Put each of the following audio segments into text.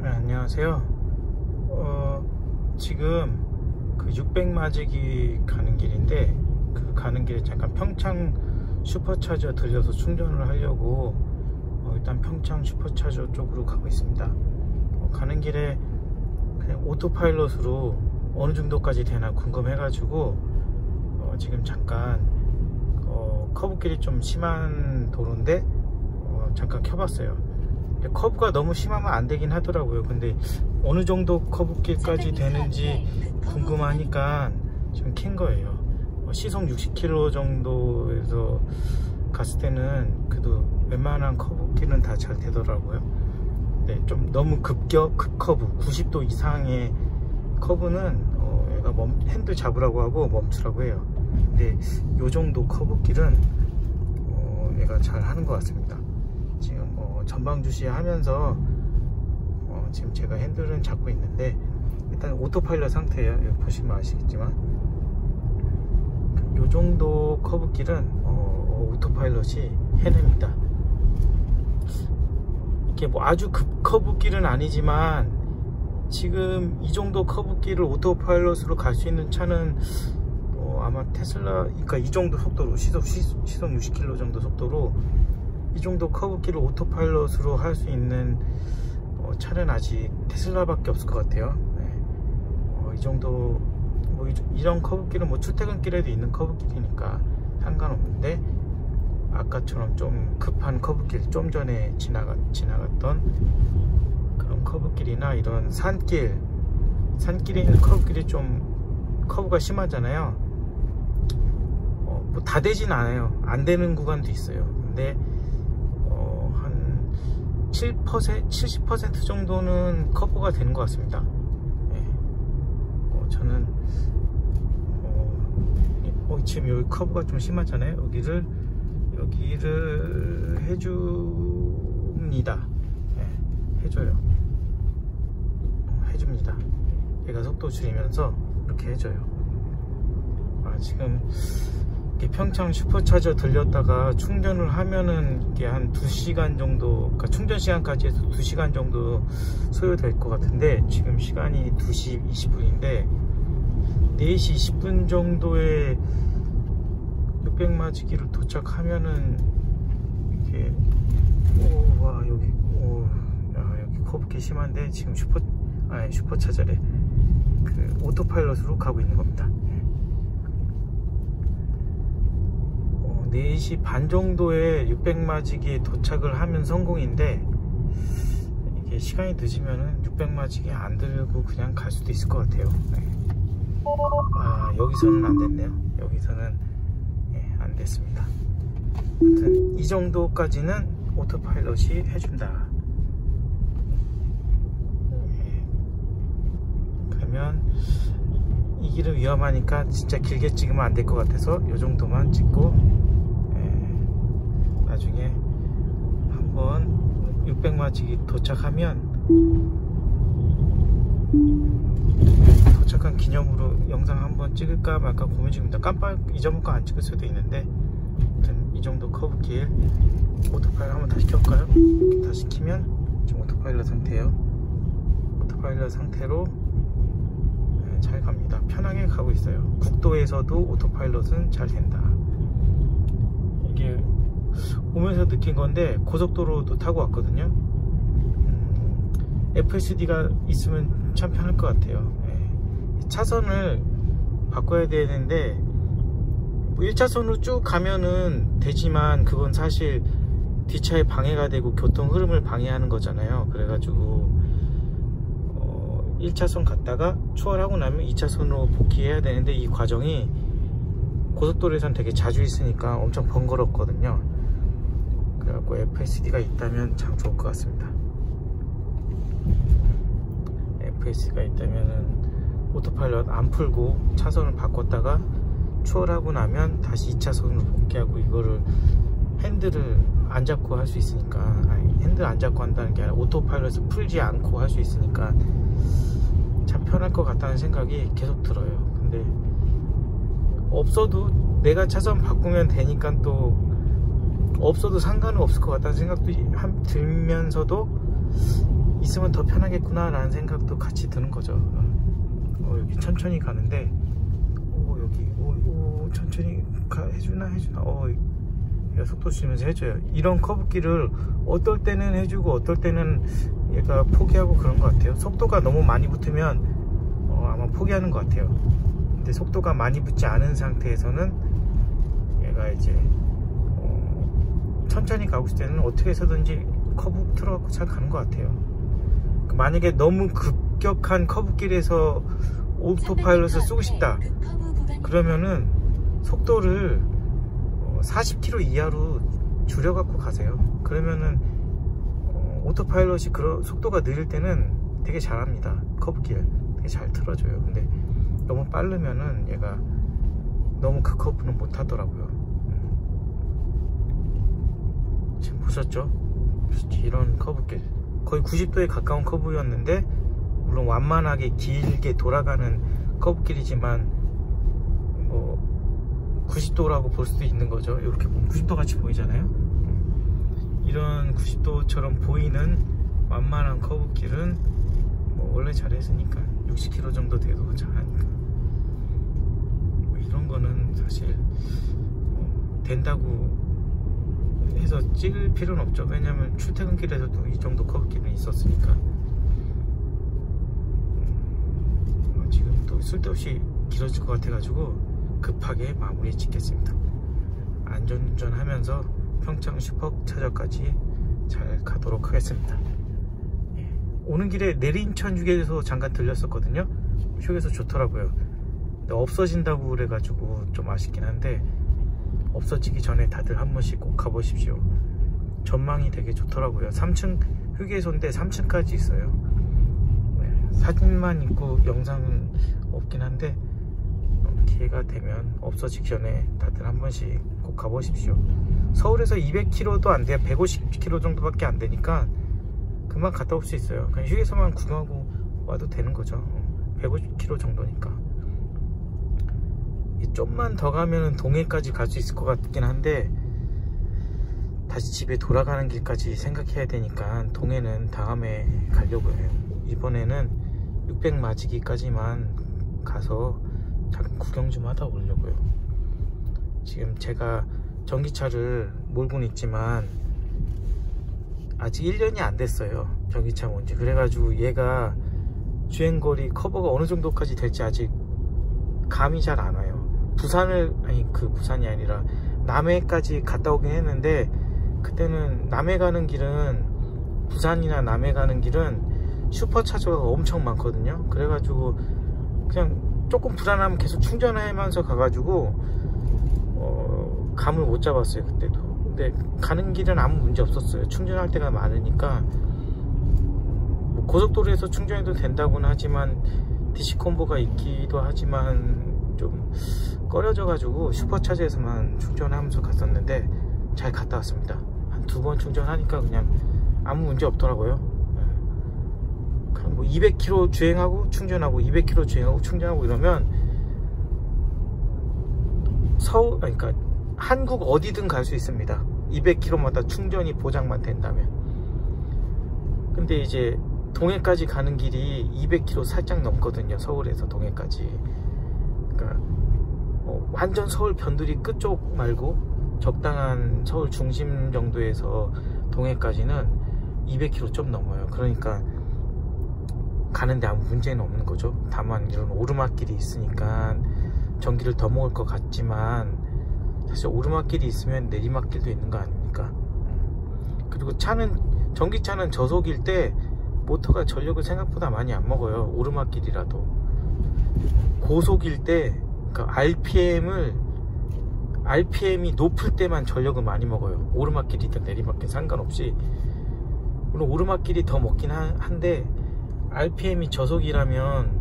네, 안녕하세요. 지금 그 600마지기 가는 길인데, 그 가는 길에 잠깐 평창 슈퍼차저 들려서 충전을 하려고 일단 평창 슈퍼차저 쪽으로 가고 있습니다. 가는 길에 그냥 오토파일럿으로 어느 정도까지 되나 궁금해가지고 지금 잠깐 커브길이 좀 심한 도로인데 잠깐 켜봤어요. 커브가 너무 심하면 안 되긴 하더라고요. 근데 어느 정도 커브길까지 되는지 궁금하니까 지금 켠 거예요. 시속 60km 정도에서 갔을 때는 그래도 웬만한 커브길은 다 잘 되더라고요. 네, 좀 너무 급커브 90도 이상의 커브는 얘가 핸들 잡으라고 하고 멈추라고 해요. 근데 요 정도 커브길은 얘가 잘 하는 것 같습니다. 지금 전방 주시하면서 지금 제가 핸들은 잡고 있는데 일단 오토파일럿 상태예요. 여기 보시면 아시겠지만 요 정도 커브길은 오토파일럿이 해냅니다. 이게 뭐 아주 급커브길은 아니지만 지금 이 정도 커브길을 오토파일럿으로 갈 수 있는 차는 아마 테슬라, 그러니까 이 정도 속도로 시속 60km 정도 속도로 이 정도 커브길을 오토파일럿으로 할 수 있는 차는 아직 테슬라밖에 없을 것 같아요. 네. 이 정도 이런 커브길은 뭐 출퇴근길에도 있는 커브길이니까 상관없는데, 아까처럼 좀 급한 커브길, 좀 전에 지나갔던 그런 커브길이나 이런 산길에 있는 커브길이 좀 커브가 심하잖아요. 뭐 다 되진 않아요. 안 되는 구간도 있어요. 근데 한 70% 정도는 커버가 되는 것 같습니다. 네. 저는 지금 여기 커브가 좀 심하잖아요. 여기를 해줍니다. 네, 해줘요. 해줍니다. 얘가 속도 줄이면서 이렇게 해줘요. 지금 평창 슈퍼차저 들렸다가 충전을 하면은 이게 한 2시간 정도, 그러니까 충전 시간까지 해서 2시간 정도 소요될 것 같은데, 지금 시간이 2시 20분인데 4시 20분 정도에 600마지기를 도착하면은 이렇게 여기 커브길 심한데 지금 슈퍼차저래 그 오토파일럿으로 가고 있는 겁니다. 4시 반 정도에 600마지기에 도착을 하면 성공인데, 이게 시간이 늦으면은 600마지기 안 들고 그냥 갈 수도 있을 것 같아요. 네. 여기서는 안 됐네요. 여기서는 안 됐습니다. 아무튼 이 정도까지는 오토파일럿이 해준다. 그러면 이 길은 위험하니까 진짜 길게 찍으면 안 될 것 같아서 이 정도만 찍고, 나중에 한번 600마지기 도착하면 도착한 기념으로 영상 한번 찍을까 말까 고민 중입니다. 깜빡 잊어먹고 안 찍을 수도 있는데, 아무튼 이 정도 커브길 오토파일럿 한번 다시 켜볼까요? 이렇게 다시 키면 지금 오토파일럿 상태예요. 오토파일럿 상태로 잘 갑니다. 편하게 가고 있어요. 국도에서도 오토파일럿은 잘 된다. 이게 오면서 느낀 건데, 고속도로도 타고 왔거든요. FSD가 있으면 참 편할 것 같아요. 차선을 바꿔야 되는데, 뭐 1차선으로 쭉 가면은 되지만 그건 사실 뒷차에 방해가 되고 교통 흐름을 방해하는 거잖아요. 그래가지고 1차선 갔다가 추월하고 나면 2차선으로 복귀해야 되는데, 이 과정이 고속도로에선 되게 자주 있으니까 엄청 번거롭거든요. 그래갖고 FSD가 있다면 참 좋을 것 같습니다. FSD가 있다면은 오토파일럿 안 풀고 차선을 바꿨다가 추월하고 나면 다시 2차선으로 복귀하고, 이거를 핸들을 안 잡고 할 수 있으니까, 핸들 안 잡고 한다는 게 아니라 오토파일럿을 풀지 않고 할 수 있으니까 참 편할 것 같다는 생각이 계속 들어요. 근데 없어도 내가 차선 바꾸면 되니까 또 없어도 상관은 없을 것 같다는 생각도 들면서도 있으면 더 편하겠구나 라는 생각도 같이 드는 거죠. 여기 천천히 가는데 여기 천천히 해주나 얘가 속도 주면서 해줘요. 이런 커브길을 어떨 때는 해주고 어떨 때는 얘가 포기하고 그런 것 같아요. 속도가 너무 많이 붙으면 아마 포기하는 것 같아요. 근데 속도가 많이 붙지 않은 상태에서는 얘가 이제 천천히 가고 있을 때는 어떻게 해서든지 커브 틀어갖고 잘 가는 것 같아요. 만약에 너무 급격한 커브길에서 오토파일럿을 쓰고 싶다 그러면은 속도를 40km 이하로 줄여갖고 가세요. 그러면은 오토파일럿이 그런 속도가 느릴 때는 되게 잘합니다. 커브길 되게 잘 틀어줘요. 근데 너무 빠르면은 얘가 너무 그 커브는 못 하더라고요. 지금 보셨죠? 이런 커브길 거의 90도에 가까운 커브였는데, 물론 완만하게 길게 돌아가는 커브길이지만 90도라고 볼 수도 있는 거죠. 이렇게 보면 90도 같이 보이잖아요. 이런 90도처럼 보이는 완만한 커브길은 원래 잘했으니까 60km 정도 돼도 잘하니까 이런 거는 사실 된다고 해서 찍을 필요는 없죠. 왜냐면 출퇴근길에서도 이 정도 커브길은 있었으니까. 지금 또 쓸데없이 길어질 것 같아 가지고 급하게 마무리 짓겠습니다. 안전운전 하면서 평창 슈퍼차저까지 잘 가도록 하겠습니다. 오는 길에 내린천 휴게소 잠깐 들렸었거든요. 휴게소 좋더라고요. 근데 없어진다고 그래가지고 좀 아쉽긴 한데, 없어지기 전에 다들 한 번씩 꼭 가보십시오. 전망이 되게 좋더라고요. 3층 휴게소인데 3층까지 있어요. 사진만 있고 영상은 없긴 한데 기회가 되면 없어지기 전에 다들 한 번씩 꼭 가보십시오. 서울에서 200km도 안 돼요. 150km 정도밖에 안 되니까 금방 갔다 올 수 있어요. 그냥 휴게소만 구경하고 와도 되는 거죠. 150km 정도니까. 좀만 더 가면 동해까지 갈 수 있을 것 같긴 한데, 다시 집에 돌아가는 길까지 생각해야 되니까 동해는 다음에 가려고 해요. 이번에는 600마지기까지만 가서 잠깐 구경 좀 하다 오려고요. 지금 제가 전기차를 몰고는 있지만 아직 1년이 안 됐어요. 전기차 뭔지. 그래가지고 얘가 주행거리 커버가 어느 정도까지 될지 아직 감이 잘 안 와요. 부산이 아니라 남해까지 갔다 오긴 했는데, 그때는 남해 가는 길은, 부산이나 남해 가는 길은 슈퍼차저가 엄청 많거든요. 그래가지고 그냥 조금 불안하면 계속 충전하면서 가가지고 감을 못 잡았어요 그때도. 근데 가는 길은 아무 문제 없었어요. 충전할 때가 많으니까. 고속도로에서 충전해도 된다고는 하지만 DC콤보가 있기도 하지만 좀 꺼려져 가지고 슈퍼차저에서만 충전하면서 갔었는데 잘 갔다 왔습니다. 한 2번 충전하니까 그냥 아무 문제 없더라고요. 그냥 200km 주행하고 충전하고 200km 주행하고 충전하고 이러면 그러니까 한국 어디든 갈 수 있습니다. 200km마다 충전이 보장만 된다면. 근데 이제 동해까지 가는 길이 200km 살짝 넘거든요. 서울에서 동해까지. 그러니까 완전 서울 변두리 끝쪽 말고 적당한 서울 중심 정도에서 동해까지는 200km 좀 넘어요. 그러니까 가는데 아무 문제는 없는 거죠. 다만 이런 오르막길이 있으니까 전기를 더 먹을 것 같지만, 사실 오르막길이 있으면 내리막길도 있는 거 아닙니까? 그리고 전기차는 저속일 때 모터가 전력을 생각보다 많이 안 먹어요. 오르막길이라도. 고속일 때, 그러니까 RPM이 높을 때만 전력을 많이 먹어요. 오르막길이든 내리막길 상관없이. 물론 오르막길이 더 먹긴 한데, RPM이 저속이라면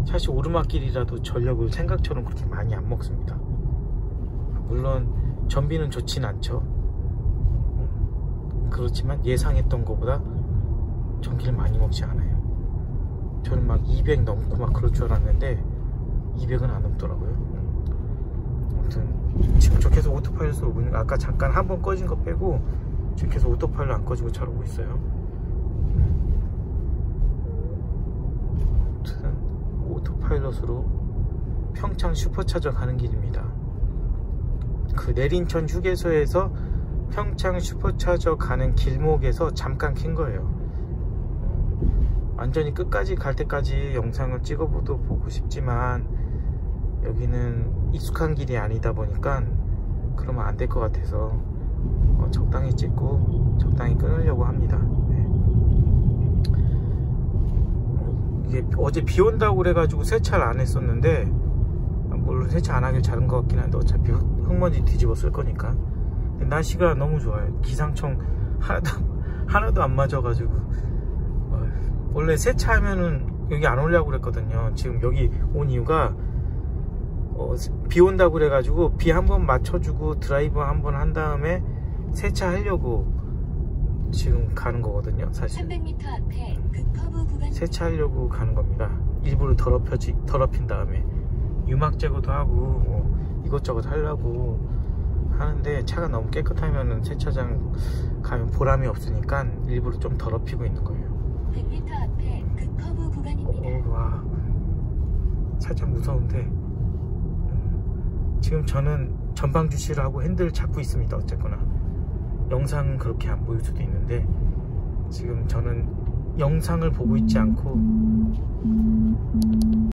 사실 오르막길이라도 전력을 생각처럼 그렇게 많이 안 먹습니다. 물론 전비는 좋진 않죠. 그렇지만 예상했던 것보다 전기를 많이 먹지 않아요. 저는 막 200 넘고 막 그럴 줄 알았는데 200은 안 넘더라고요. 아무튼 지금 저 계속 오토파일럿으로 오고 있는 거, 아까 잠깐 한번 꺼진 거 빼고 지금 계속 오토파일럿 안 꺼지고 잘 오고 있어요. 오토파일럿으로 평창 슈퍼차저 가는 길입니다. 그 내린천 휴게소에서 평창 슈퍼차저 가는 길목에서 잠깐 킨 거예요. 완전히 끝까지 갈 때까지 영상을 찍어보도 보고 싶지만 여기는 익숙한 길이 아니다 보니까 그러면 안 될 것 같아서 적당히 찍고 적당히 끊으려고 합니다. 이게 어제 비 온다고 그래가지고 세차를 안 했었는데, 물론 세차 안 하길 잘한 것 같긴 한데 어차피 흙먼지 뒤집어 쓸 거니까. 날씨가 너무 좋아요. 기상청 하나도 안 맞아가지고. 원래 세차하면은 여기 안 오려고 그랬거든요. 지금 여기 온 이유가 비 온다고 그래가지고 비 한번 맞춰주고 드라이브 한번 한 다음에 세차하려고 지금 가는 거거든요. 사실 300m 앞에 급커브 구간 세차하려고 가는 겁니다. 일부러 더럽힌 다음에 유막 제거도 하고 이것저것 하려고 하는데, 차가 너무 깨끗하면 세차장 가면 보람이 없으니까 일부러 좀 더럽히고 있는 거예요. 100m 앞에 급커브 구간입니다. 와, 살짝 무서운데 지금 저는 전방 주시를 하고 핸들을 잡고 있습니다. 어쨌거나 영상은 그렇게 안 보일 수도 있는데 지금 저는 영상을 보고 있지 않고